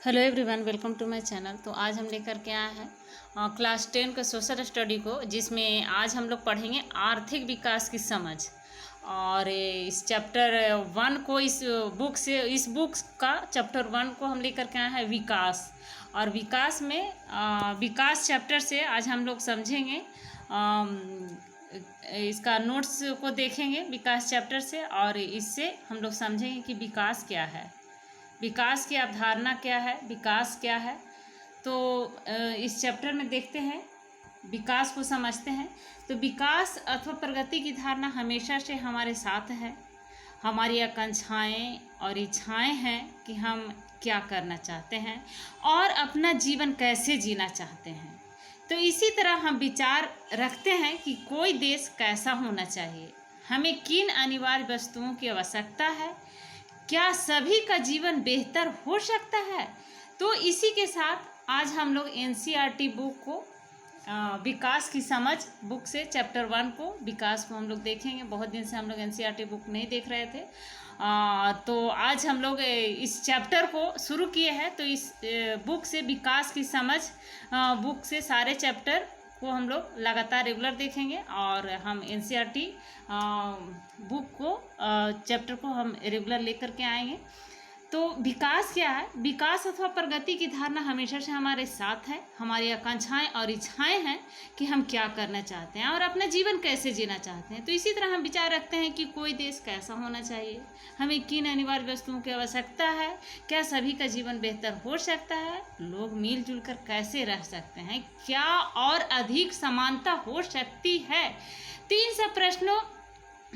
Hello everyone, welcome to my channel. तो आज हम लेकर के आए हैं क्लास 10 का सोशल स्टडी को, जिसमें आज हम लोग पढ़ेंगे आर्थिक विकास की समझ। और इस चैप्टर 1 को इस बुक का चैप्टर 1 को हम लेकर के आए हैं विकास। और विकास में विकास चैप्टर से आज हम लोग समझेंगे, इसका नोट्स को देखेंगे विकास चैप्टर से, और इससे हम लोग समझेंगे कि विकास क्या है, विकास की अवधारणा क्या है, विकास क्या है। तो इस चैप्टर में देखते हैं, विकास को समझते हैं। तो विकास अथवा प्रगति की धारणा हमेशा से हमारे साथ है। हमारी आकांक्षाएं और इच्छाएं हैं कि हम क्या करना चाहते हैं और अपना जीवन कैसे जीना चाहते हैं। तो इसी तरह हम विचार रखते हैं कि कोई देश कैसा होना चाहिए, हमें किन अनिवार्य वस्तुओं की आवश्यकता है, क्या सभी का जीवन बेहतर हो सकता है। तो इसी के साथ आज हम लोग एनसीईआरटी बुक को विकास की समझ बुक से चैप्टर 1 को विकास को हम लोग देखेंगे। बहुत दिन से हम लोग एनसीईआरटी बुक नहीं देख रहे थे, तो आज हम लोग इस चैप्टर को शुरू किए हैं। तो इस बुक से विकास की समझ बुक से सारे चैप्टर को हम लोग लगातार रेगुलर देखेंगे, और हम एनसीईआरटी बुक को चैप्टर को हम रेगुलर लेकर के आएंगे। तो विकास क्या है? विकास अथवा प्रगति की धारणा हमेशा से हमारे साथ है। हमारी आकांक्षाएं और इच्छाएं हैं कि हम क्या करना चाहते हैं और अपना जीवन कैसे जीना चाहते हैं। तो इसी तरह हम विचार रखते हैं कि कोई देश कैसा होना चाहिए, हमें किन अनिवार्य वस्तुओं की आवश्यकता है, क्या सभी का जीवन बेहतर हो सकता है, लोग मिलजुल कर कैसे रह सकते हैं, क्या और अधिक समानता हो सकती है। तीन सब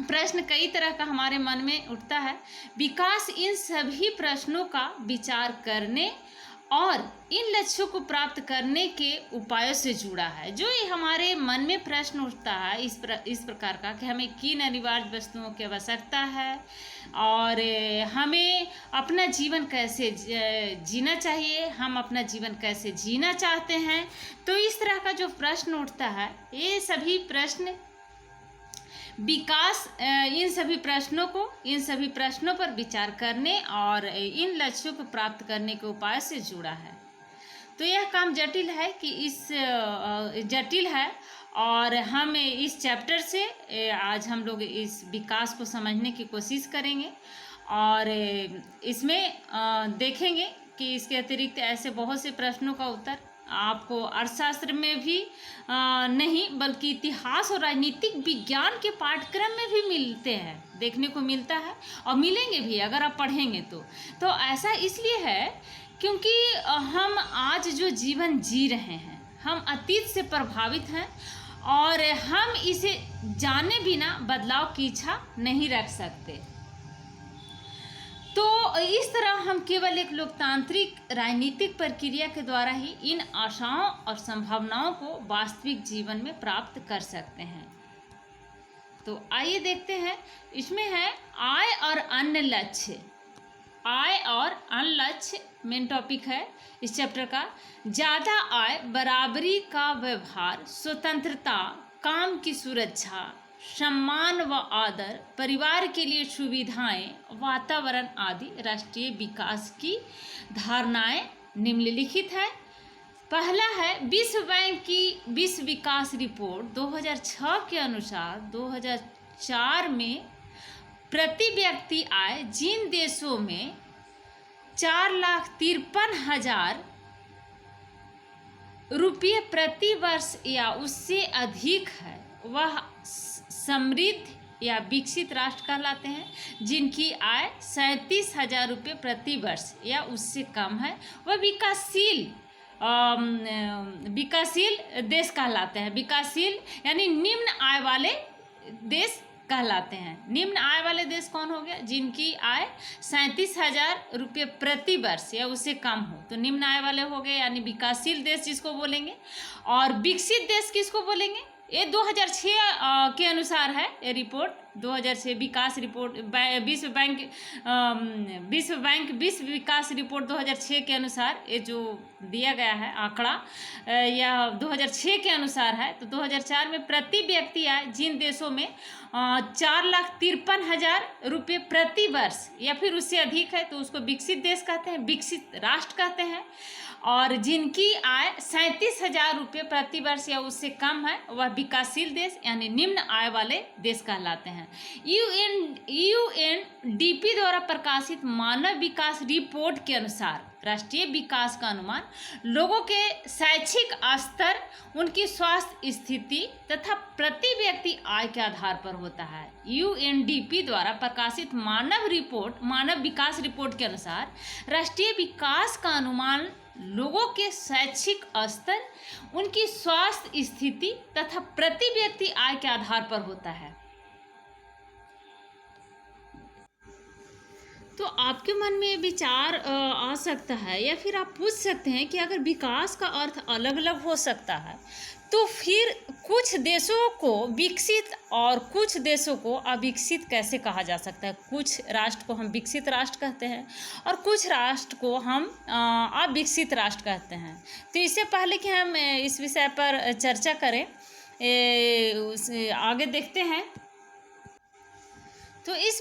प्रश्न कई तरह का हमारे मन में उठता है। विकास इन सभी प्रश्नों का विचार करने और इन लक्ष्यों को प्राप्त करने के उपायों से जुड़ा है। जो ये हमारे मन में प्रश्न उठता है इस प्रकार का कि हमें किन अनिवार्य वस्तुओं की आवश्यकता है और हमें अपना जीवन कैसे जीना चाहिए, हम अपना जीवन कैसे जीना चाहते हैं। तो इस तरह का जो प्रश्न उठता है, ये सभी प्रश्न विकास इन सभी प्रश्नों पर विचार करने और इन लक्ष्यों को प्राप्त करने के उपाय से जुड़ा है। तो यह काम जटिल है और हम इस चैप्टर से आज हम लोग इस विकास को समझने की कोशिश करेंगे, और इसमें देखेंगे कि इसके अतिरिक्त ऐसे बहुत से प्रश्नों का उत्तर आपको अर्थशास्त्र में भी नहीं बल्कि इतिहास और राजनीतिक विज्ञान के पाठ्यक्रम में भी मिलते हैं, देखने को मिलता है और मिलेंगे भी अगर आप पढ़ेंगे तो ऐसा इसलिए है क्योंकि हम आज जो जीवन जी रहे हैं, हम अतीत से प्रभावित हैं और हम इसे जाने बिना बदलाव की इच्छा नहीं रख सकते। तो इस तरह हम केवल एक लोकतांत्रिक राजनीतिक प्रक्रिया के द्वारा ही इन आशाओं और संभावनाओं को वास्तविक जीवन में प्राप्त कर सकते हैं। तो आइए देखते हैं, इसमें है आय और अन्य लक्ष्य। आय और अन्य लक्ष्य मेन टॉपिक है इस चैप्टर का। ज़्यादा आय, बराबरी का व्यवहार, स्वतंत्रता, काम की सुरक्षा, सम्मान व आदर, परिवार के लिए सुविधाएं, वातावरण आदि राष्ट्रीय विकास की धारणाएं निम्नलिखित है। पहला है विश्व बैंक की विश्व विकास रिपोर्ट 2006 के अनुसार 2004 में प्रति व्यक्ति आय जिन देशों में 4,53,000 रुपये प्रति वर्ष या उससे अधिक है, वह समृद्ध या विकसित राष्ट्र कहलाते हैं। जिनकी आय 37,000 रुपये प्रति वर्ष या उससे कम है, वह विकासशील देश कहलाते हैं। विकासशील यानी निम्न आय वाले देश कहलाते हैं। निम्न आय वाले देश कौन हो गया? जिनकी आय 37,000 रुपये प्रति वर्ष या उससे कम हो, तो निम्न आय वाले हो गए, यानी विकासशील देश जिसको बोलेंगे। और विकसित देश किसको बोलेंगे? ये 2006 के अनुसार है ये रिपोर्ट। 2006 विकास रिपोर्ट विश्व विकास रिपोर्ट 2006 के अनुसार ये जो दिया गया है आंकड़ा, यह 2006 के अनुसार है। तो 2004 में प्रति व्यक्ति आय जिन देशों में 4,53,000 रुपये प्रति वर्ष या फिर उससे अधिक है तो उसको विकसित देश कहते हैं, विकसित राष्ट्र कहते हैं। और जिनकी आय 37,000 रुपये प्रति वर्ष या उससे कम है वह विकासशील देश यानी निम्न आय वाले देश कहलाते हैं। यूएनडीपी द्वारा प्रकाशित मानव विकास रिपोर्ट के अनुसार राष्ट्रीय विकास का अनुमान लोगों के शैक्षिक स्तर, उनकी स्वास्थ्य स्थिति तथा प्रति व्यक्ति आय के आधार पर होता है। यूएनडीपी द्वारा प्रकाशित मानव विकास रिपोर्ट के अनुसार राष्ट्रीय विकास का अनुमान लोगों के शैक्षिक स्तर, उनकी स्वास्थ्य स्थिति तथा प्रति व्यक्ति आय के आधार पर होता है। तो आपके मन में विचार आ सकता है या फिर आप पूछ सकते हैं कि अगर विकास का अर्थ अलग अलग हो सकता है तो फिर कुछ देशों को विकसित और कुछ देशों को अविकसित कैसे कहा जा सकता है। कुछ राष्ट्र को हम विकसित राष्ट्र कहते हैं और कुछ राष्ट्र को हम अविकसित राष्ट्र कहते हैं। तो इससे पहले कि हम इस विषय पर चर्चा करें, आगे देखते हैं। तो इस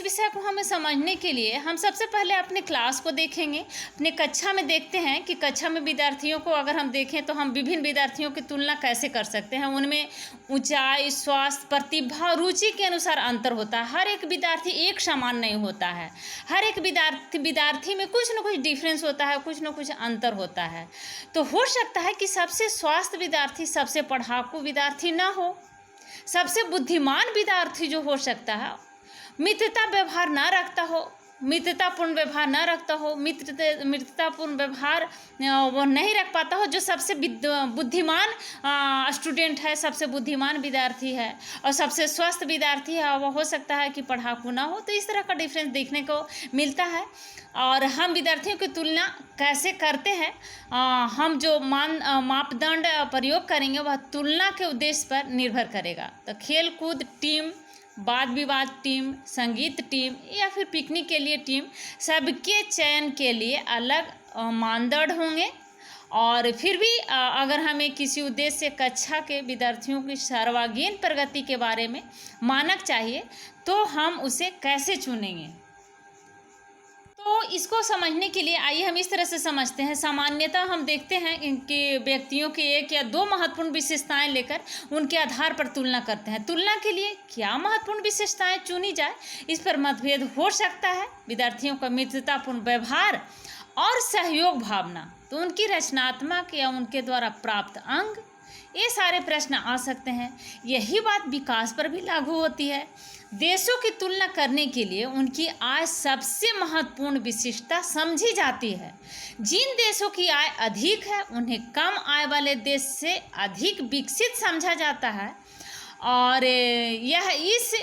विषय को हमें समझने के लिए हम सबसे पहले अपने क्लास को देखेंगे, अपने कक्षा में देखते हैं कि कक्षा में विद्यार्थियों को अगर हम देखें तो हम विभिन्न विद्यार्थियों की तुलना कैसे कर सकते हैं। उनमें ऊंचाई, स्वास्थ्य, प्रतिभा, रुचि के अनुसार अंतर होता है। हर एक विद्यार्थी एक समान नहीं होता है, हर एक विद्यार्थी में कुछ न कुछ डिफरेंस होता है, कुछ न कुछ अंतर होता है। तो हो सकता है कि सबसे स्वास्थ्य विद्यार्थी सबसे पढ़ाकू विद्यार्थी ना हो, सबसे बुद्धिमान विद्यार्थी जो हो सकता है मित्रतापूर्ण व्यवहार ना रखता हो, मित्रतापूर्ण व्यवहार वो नहीं रख पाता हो। जो सबसे बुद्धिमान स्टूडेंट है, सबसे बुद्धिमान विद्यार्थी है और सबसे स्वस्थ विद्यार्थी है, वो हो सकता है कि पढ़ाकू ना हो। तो इस तरह का डिफरेंस देखने को मिलता है। और हम विद्यार्थियों की तुलना कैसे करते हैं, हम जो मापदंड प्रयोग करेंगे वह तुलना के उद्देश्य पर निर्भर करेगा। तो खेलकूद टीम, वाद विवाद टीम, संगीत टीम या फिर पिकनिक के लिए टीम, सबके चयन के लिए अलग मानदंड होंगे। और फिर भी अगर हमें किसी उद्देश्य से कक्षा के विद्यार्थियों की सर्वांगीण प्रगति के बारे में मानक चाहिए तो हम उसे कैसे चुनेंगे। तो इसको समझने के लिए आइए हम इस तरह से समझते हैं। सामान्यतः हम देखते हैं कि व्यक्तियों की एक या दो महत्वपूर्ण विशेषताएं लेकर उनके आधार पर तुलना करते हैं। तुलना के लिए क्या महत्वपूर्ण विशेषताएं चुनी जाए, इस पर मतभेद हो सकता है। विद्यार्थियों का मित्रतापूर्ण व्यवहार और सहयोग भावना, तो उनकी रचनात्मक या उनके द्वारा प्राप्त अंक, ये सारे प्रश्न आ सकते हैं। यही बात विकास पर भी लागू होती है। देशों की तुलना करने के लिए उनकी आय सबसे महत्वपूर्ण विशिष्टता समझी जाती है। जिन देशों की आय अधिक है उन्हें कम आय वाले देश से अधिक विकसित समझा जाता है और यह इस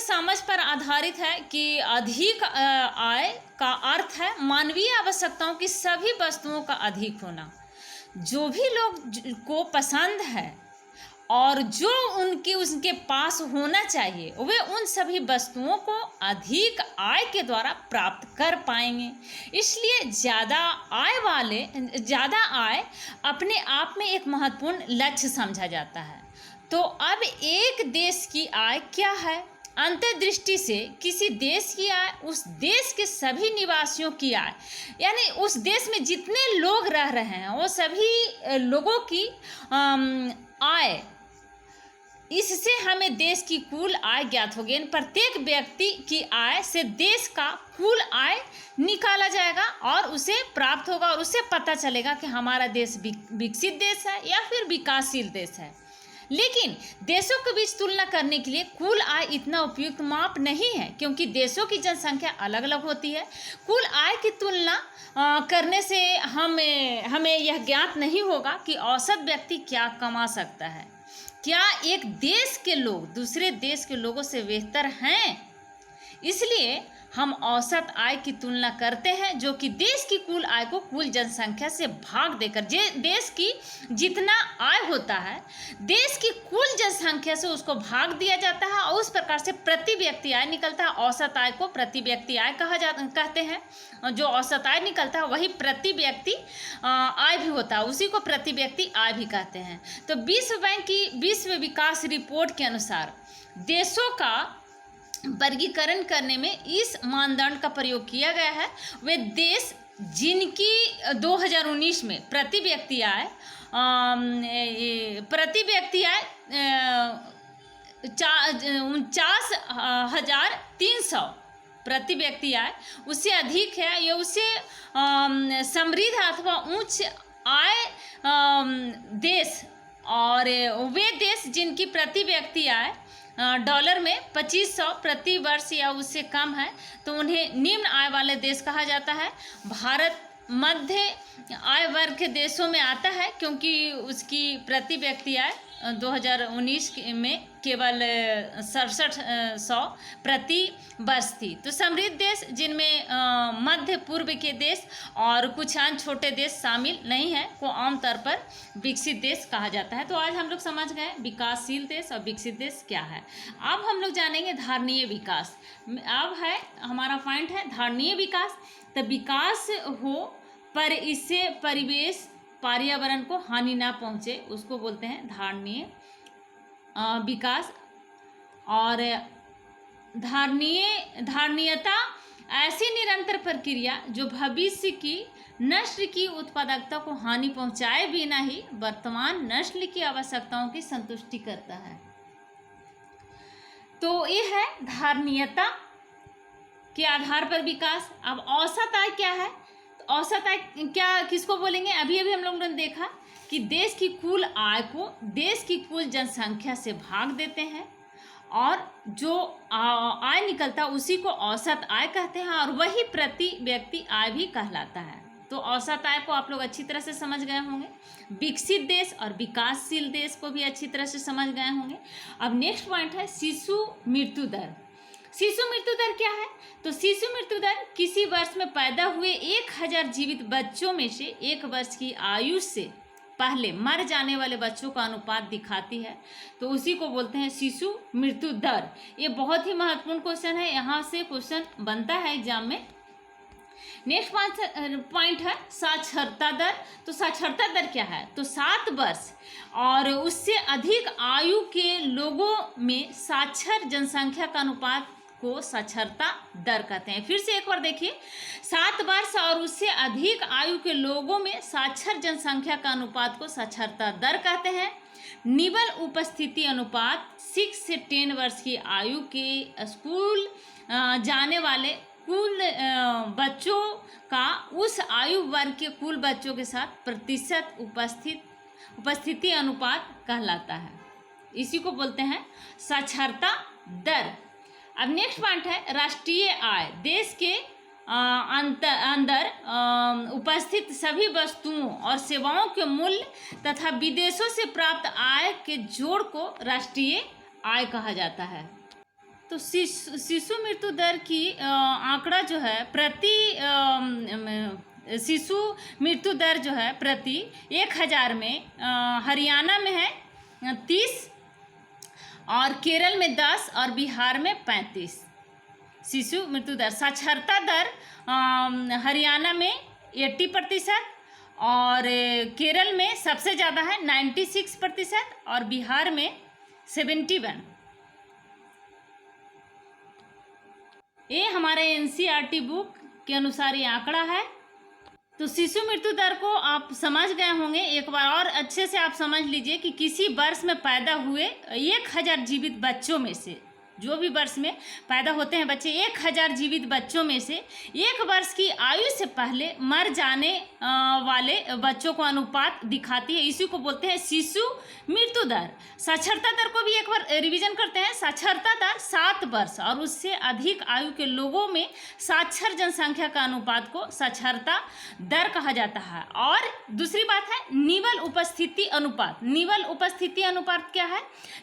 समझ पर आधारित है कि अधिक आय का अर्थ है मानवीय आवश्यकताओं की सभी वस्तुओं का अधिक होना। जो भी लोग को पसंद है और जो उनके पास होना चाहिए वे उन सभी वस्तुओं को अधिक आय के द्वारा प्राप्त कर पाएंगे। इसलिए ज़्यादा आय अपने आप में एक महत्वपूर्ण लक्ष्य समझा जाता है। तो अब एक देश की आय क्या है? अंतर्दृष्टि से किसी देश की आय उस देश के सभी निवासियों की आय, यानी उस देश में जितने लोग रह रहे हैं वो सभी लोगों की आय, इससे हमें देश की कुल आय ज्ञात होगी। प्रत्येक व्यक्ति की आय से देश का कुल आय निकाला जाएगा और उसे प्राप्त होगा और उसे पता चलेगा कि हमारा देश विकसित देश है या फिर विकासशील देश है। लेकिन देशों के बीच तुलना करने के लिए कुल आय इतना उपयुक्त माप नहीं है, क्योंकि देशों की जनसंख्या अलग अलग होती है। कुल आय की तुलना करने से हमें यह ज्ञात नहीं होगा कि औसत व्यक्ति क्या कमा सकता है। क्या एक देश के लोग दूसरे देश के लोगों से बेहतर हैं? इसलिए हम औसत आय की तुलना करते हैं, जो कि देश की कुल आय को कुल जनसंख्या से भाग देकर, देश की जितना आय होता है देश की कुल जनसंख्या से उसको भाग दिया जाता है और उस प्रकार से प्रति व्यक्ति आय निकलता है। औसत आय को प्रति व्यक्ति आय कहते हैं। जो औसत आय निकलता है वही प्रति व्यक्ति आय भी होता है, उसी को प्रति व्यक्ति आय भी कहते हैं। तो विश्व बैंक की विश्व विकास रिपोर्ट के अनुसार देशों का वर्गीकरण करने में इस मानदंड का प्रयोग किया गया है। वे देश जिनकी 2019 में प्रति व्यक्ति आय 49,300 प्रति व्यक्ति आय उससे अधिक है, या उससे समृद्ध अथवा उच्च आय देश, और वे देश जिनकी प्रति व्यक्ति आय डॉलर में 2500 प्रति वर्ष या उससे कम है तो उन्हें निम्न आय वाले देश कहा जाता है। भारत मध्य आय वर्ग के देशों में आता है, क्योंकि उसकी प्रति व्यक्ति आय 2019 में केवल 6700 प्रति वर्ष थी। तो समृद्ध देश जिनमें मध्य पूर्व के देश और कुछ अन्य छोटे देश शामिल नहीं है को आमतौर पर विकसित देश कहा जाता है। तो आज हम लोग समझ गए विकासशील देश और विकसित देश क्या है। अब हम लोग जानेंगे धारणीय विकास। अब है हमारा पॉइंट है धारणीय विकास। तो विकास हो पर इससे परिवेश पर्यावरण को हानि ना पहुँचे, उसको बोलते हैं धारणीय विकास। और धारणीयता ऐसी निरंतर प्रक्रिया जो भविष्य की नस्ल की उत्पादकता को हानि पहुंचाए बिना ही वर्तमान नस्ल की आवश्यकताओं की संतुष्टि करता है। तो ये है धारणीयता के आधार पर विकास। अब औसत आय क्या है? तो औसत आय क्या किसको बोलेंगे? अभी हम लोगों ने देखा कि देश की कुल आय को देश की कुल जनसंख्या से भाग देते हैं और जो आय निकलता है उसी को औसत आय कहते हैं, और वही प्रति व्यक्ति आय भी कहलाता है। तो औसत आय को आप लोग अच्छी तरह से समझ गए होंगे। विकसित देश और विकासशील देश को भी अच्छी तरह से समझ गए होंगे। अब नेक्स्ट पॉइंट है शिशु मृत्यु दर। शिशु मृत्यु दर क्या है? तो शिशु मृत्यु दर किसी वर्ष में पैदा हुए 1000 जीवित बच्चों में से 1 वर्ष की आयु से पहले मर जाने वाले बच्चों का अनुपात दिखाती है। तो उसी को बोलते हैं शिशु मृत्यु दर। ये बहुत ही महत्वपूर्ण क्वेश्चन है, यहाँ से क्वेश्चन बनता है एग्जाम में। नेक्स्ट पॉइंट है साक्षरता दर। तो साक्षरता दर क्या है? तो 7 वर्ष और उससे अधिक आयु के लोगों में साक्षर जनसंख्या का अनुपात को साक्षरता दर कहते हैं। फिर से एक बार देखिए, 7 वर्ष और उससे अधिक आयु के लोगों में साक्षर जनसंख्या का अनुपात को साक्षरता दर कहते हैं। निबल उपस्थिति अनुपात 6 से 10 वर्ष की आयु के स्कूल जाने वाले कुल बच्चों का उस आयु वर्ग के कुल बच्चों के साथ प्रतिशत उपस्थिति अनुपात कहलाता है। इसी को बोलते हैं साक्षरता दर। अब नेक्स्ट पॉइंट है राष्ट्रीय आय। देश के अंदर उपस्थित सभी वस्तुओं और सेवाओं के मूल्य तथा विदेशों से प्राप्त आय के जोड़ को राष्ट्रीय आय कहा जाता है। तो शिशु मृत्यु दर की आंकड़ा जो है शिशु मृत्यु दर जो है प्रति 1000 में हरियाणा में है 30 और केरल में 10 और बिहार में 35 शिशु मृत्यु दर। साक्षरता दर हरियाणा में 80% और केरल में सबसे ज़्यादा है 96% और बिहार में 71। ये हमारे NCERT बुक के अनुसार ये आंकड़ा है। तो शिशु मृत्यु दर को आप समझ गए होंगे। एक बार और अच्छे से आप समझ लीजिए कि किसी वर्ष में पैदा हुए 1000 जीवित बच्चों में से, जो भी वर्ष में पैदा होते हैं बच्चे, 1000 जीवित बच्चों में से 1 वर्ष की आयु से पहले मर जाने वाले बच्चों को अनुपात दिखाती है। इसी को बोलते हैं शिशु मृत्यु दर। साक्षरता दर को भी एक बार रिवीजन करते हैं। साक्षरता दर 7 वर्ष और उससे अधिक आयु के लोगों में साक्षर जनसंख्या का अनुपात को साक्षरता दर कहा जाता है। और दूसरी बात है निबल उपस्थिति अनुपात। निबल उपस्थिति अनुपात क्या है?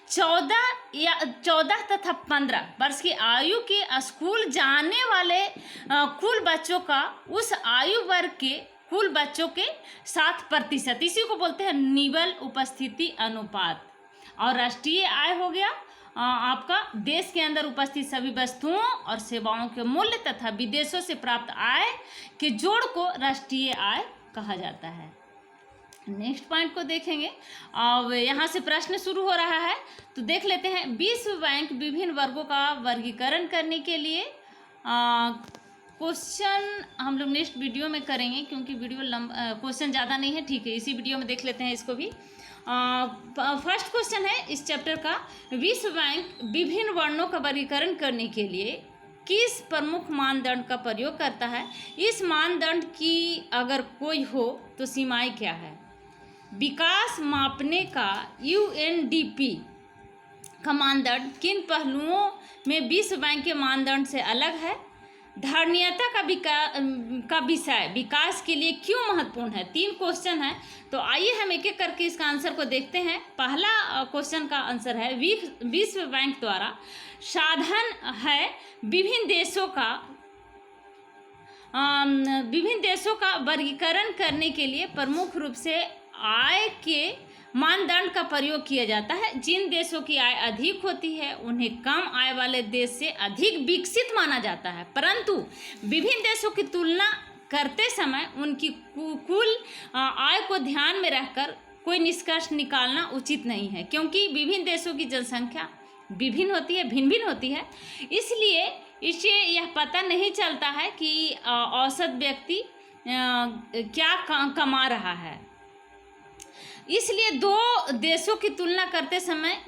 14 तथा 15 वर्ष की आयु के स्कूल जाने वाले कुल बच्चों का उस आयु वर्ग के कुल बच्चों के 7%, इसी को बोलते हैं निबल उपस्थिति अनुपात। और राष्ट्रीय आय हो गया आपका देश के अंदर उपस्थित सभी वस्तुओं और सेवाओं के मूल्य तथा विदेशों से प्राप्त आय के जोड़ को राष्ट्रीय आय कहा जाता है। नेक्स्ट पॉइंट को देखेंगे। अब यहाँ से प्रश्न शुरू हो रहा है, तो देख लेते हैं। विश्व बैंक विभिन्न वर्गों का वर्गीकरण करने के लिए क्वेश्चन हम लोग नेक्स्ट वीडियो में करेंगे, क्योंकि वीडियो क्वेश्चन ज़्यादा नहीं है, ठीक है, इसी वीडियो में देख लेते हैं इसको भी। फर्स्ट क्वेश्चन है इस चैप्टर का, विश्व बैंक विभिन्न वर्णों का वर्गीकरण करने के लिए किस प्रमुख मानदंड का प्रयोग करता है? इस मानदंड की अगर कोई हो तो सीमाएं क्या है? विकास मापने का UNDP का मानदंड किन पहलुओं में विश्व बैंक के मानदंड से अलग है? धारणीयता का विषय विकास के लिए क्यों महत्वपूर्ण है? 3 क्वेश्चन है, तो आइए हम एक एक करके इसका आंसर को देखते हैं। पहला क्वेश्चन का आंसर है, विश्व बैंक द्वारा साधन है विभिन्न देशों का वर्गीकरण करने के लिए प्रमुख रूप से आय के मानदंड का प्रयोग किया जाता है। जिन देशों की आय अधिक होती है उन्हें कम आय वाले देश से अधिक विकसित माना जाता है, परंतु विभिन्न देशों की तुलना करते समय उनकी कुल आय को ध्यान में रखकर कोई निष्कर्ष निकालना उचित नहीं है, क्योंकि विभिन्न देशों की जनसंख्या भिन्न भिन्न होती है। इसलिए इससे यह पता नहीं चलता है कि औसत व्यक्ति क्या कमा रहा है। इसलिए 2 देशों की तुलना करते समय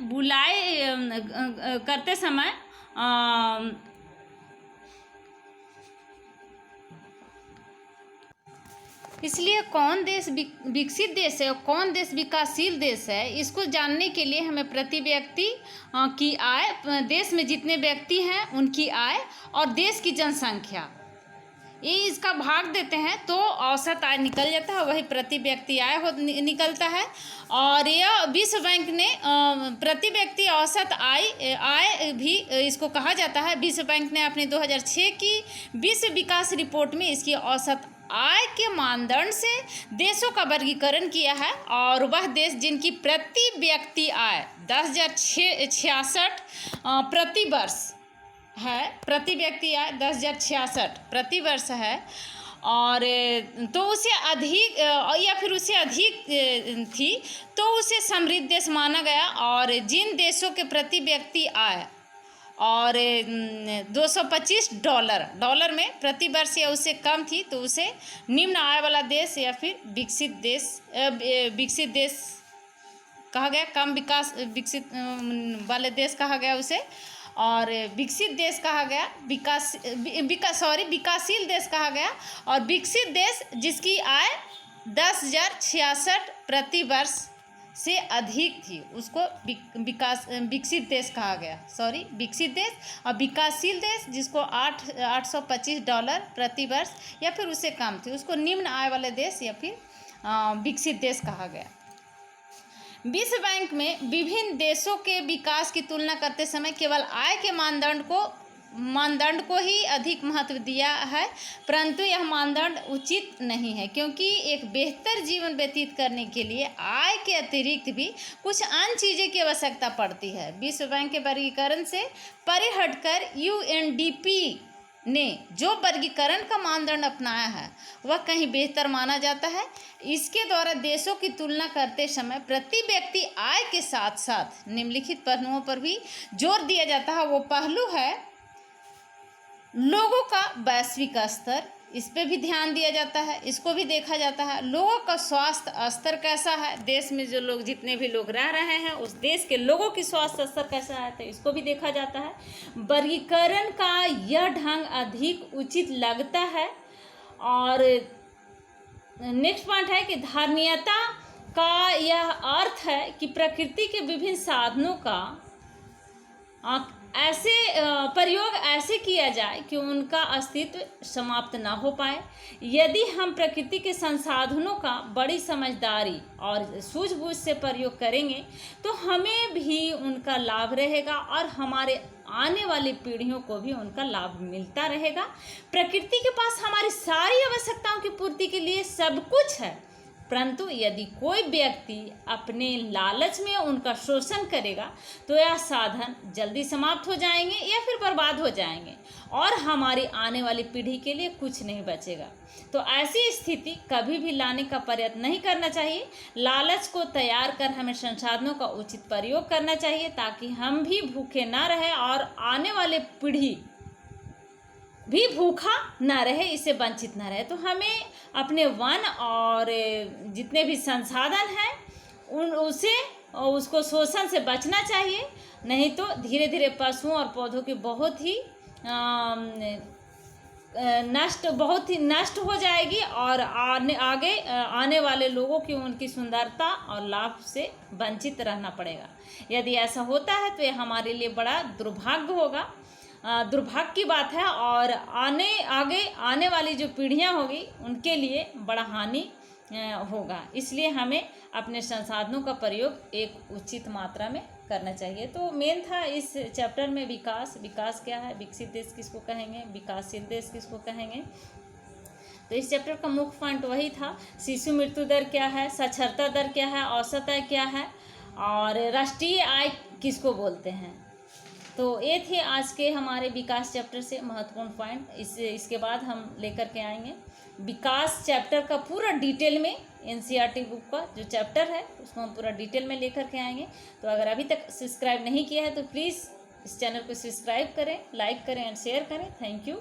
इसलिए कौन देश विकसित देश है और कौन देश विकासशील देश है, इसको जानने के लिए हमें प्रति व्यक्ति की आय, देश में जितने व्यक्ति हैं उनकी आय और देश की जनसंख्या, ये इसका भाग देते हैं तो औसत आय निकल जाता है, वही प्रति व्यक्ति आय निकलता है। और यह विश्व बैंक ने प्रति व्यक्ति औसत आय भी इसको कहा जाता है। विश्व बैंक ने अपने 2006 की विश्व विकास रिपोर्ट में इसकी औसत आय के मानदंड से देशों का वर्गीकरण किया है, और वह देश जिनकी प्रति व्यक्ति आय 10,066 प्रति वर्ष है, प्रति व्यक्ति आय 10,066 प्रति वर्ष है, और तो उसे अधिक या फिर उससे अधिक थी तो उसे समृद्ध देश माना गया। और जिन देशों के प्रति व्यक्ति आय और $225 में प्रति वर्ष या उससे कम थी तो उसे निम्न आय वाला देश या फिर विकसित देश कहा गया, कम विकसित वाले देश कहा गया उसे, और विकसित देश कहा गया, विकासशील देश कहा गया। और विकसित देश जिसकी आय 10,066 प्रति वर्ष से अधिक थी उसको विकसित देश कहा गया, विकसित देश। और विकासशील देश जिसको $825 प्रति वर्ष या फिर उससे कम थी उसको निम्न आय वाले देश या फिर विकसित देश कहा गया। विश्व बैंक में विभिन्न देशों के विकास की तुलना करते समय केवल आय के मानदंड को ही अधिक महत्व दिया है, परंतु यह मानदंड उचित नहीं है, क्योंकि एक बेहतर जीवन व्यतीत करने के लिए आय के अतिरिक्त भी कुछ अन्य चीज़ें की आवश्यकता पड़ती है। विश्व बैंक के वर्गीकरण से परे हटकर UNDP ने जो वर्गीकरण का मानदंड अपनाया है वह कहीं बेहतर माना जाता है। इसके द्वारा देशों की तुलना करते समय प्रति व्यक्ति आय के साथ साथ निम्नलिखित पहलुओं पर भी जोर दिया जाता है। वो पहलू है लोगों का वैश्विक स्तर, इस पे भी ध्यान दिया जाता है, इसको भी देखा जाता है। लोगों का स्वास्थ्य स्तर कैसा है, देश में जो लोग जितने भी लोग रह रहे हैं उस देश के लोगों की स्वास्थ्य स्तर कैसा है, तो इसको भी देखा जाता है। वर्गीकरण का यह ढंग अधिक उचित लगता है। और नेक्स्ट पॉइंट है कि धारणीयता का यह अर्थ है कि प्रकृति के विभिन्न साधनों का ऐसे प्रयोग ऐसे किया जाए कि उनका अस्तित्व समाप्त ना हो पाए। यदि हम प्रकृति के संसाधनों का बड़ी समझदारी और सूझबूझ से प्रयोग करेंगे तो हमें भी उनका लाभ रहेगा और हमारे आने वाली पीढ़ियों को भी उनका लाभ मिलता रहेगा। प्रकृति के पास हमारी सारी आवश्यकताओं की पूर्ति के लिए सब कुछ है, परंतु यदि कोई व्यक्ति अपने लालच में उनका शोषण करेगा तो यह साधन जल्दी समाप्त हो जाएंगे या फिर बर्बाद हो जाएंगे और हमारी आने वाली पीढ़ी के लिए कुछ नहीं बचेगा। तो ऐसी स्थिति कभी भी लाने का प्रयत्न नहीं करना चाहिए। लालच को तैयार कर हमें संसाधनों का उचित प्रयोग करना चाहिए ताकि हम भी भूखे ना रहे और आने वाले पीढ़ी भी भूखा ना रहे, इससे वंचित ना रहे। तो हमें अपने वन और जितने भी संसाधन हैं उसको शोषण से बचना चाहिए, नहीं तो धीरे धीरे पशुओं और पौधों की बहुत ही नष्ट हो जाएगी और आने वाले लोगों की उनकी सुंदरता और लाभ से वंचित रहना पड़ेगा। यदि ऐसा होता है तो यह हमारे लिए बड़ा दुर्भाग्य होगा, दुर्भाग्य की बात है और आने वाली जो पीढ़ियां होगी उनके लिए बड़ा हानि होगा। इसलिए हमें अपने संसाधनों का प्रयोग एक उचित मात्रा में करना चाहिए। तो मेन था इस चैप्टर में विकास क्या है, विकसित देश किसको कहेंगे, विकासशील देश किसको कहेंगे। तो इस चैप्टर का मुख्य पॉइंट वही था, शिशु मृत्यु दर क्या है, साक्षरता दर क्या है, औसत आय क्या है और राष्ट्रीय आय किसको बोलते हैं। तो ये थे आज के हमारे विकास चैप्टर से महत्वपूर्ण पॉइंट। इसके बाद हम लेकर के आएंगे विकास चैप्टर का पूरा डिटेल में, एनसीईआरटी बुक का जो चैप्टर है उसको हम पूरा डिटेल में लेकर के आएंगे। तो अगर अभी तक सब्सक्राइब नहीं किया है तो प्लीज़ इस चैनल को सब्सक्राइब करें, लाइक करें एंड शेयर करें। Thank you.